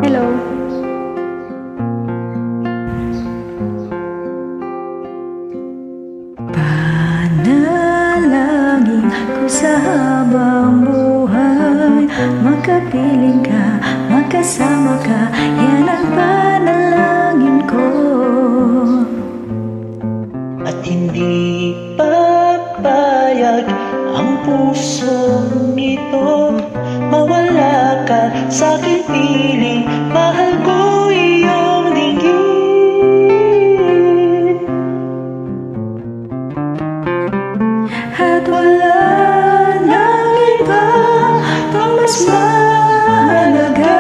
Hello. Panalangin ko sa habang buhay, makapiling ka, makasama ka, yan ang panalangin ko. At hindi papayag ang pusong ito, mawala ka sa aking piling, mahal ko iyong dinggin. At wala nang iba pang mas mahalaga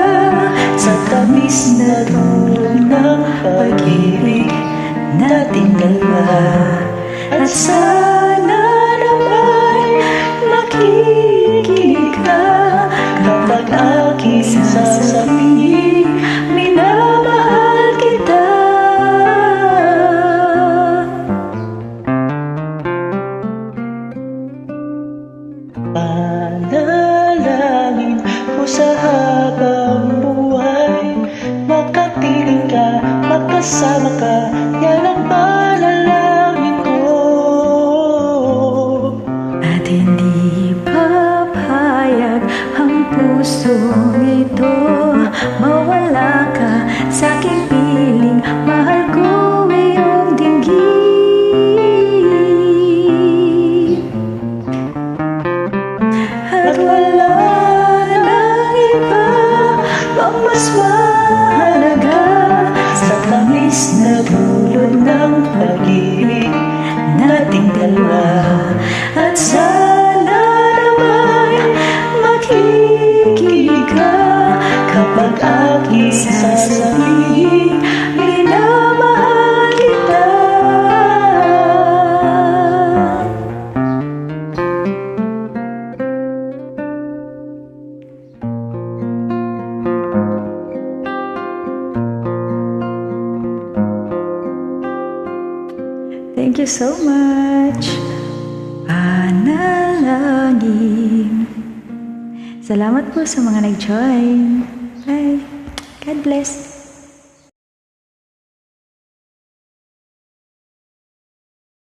Sa tamis na dulot ng pag-ibig nating dalawa. at sana naman makikinig ka Kapag aking sasabihin, minamahal kita. panalangin ko sa habang buhay, makapiling ka, makasama ka, yan ang panalangin ko. At hindi papayag ang pusong ito, mawala ka sa aking piling, mahal ko iyong dinggin. At wala nang iba pang mas mahalaga Sa tamis na dulot ng pag-ibig nating dalawa. at sana naman makikinig ka Kapag aking sasabihin, minamahal kita. Thank you so much. Panalangin. Salamat po sa mga nag-join. Bye. God bless.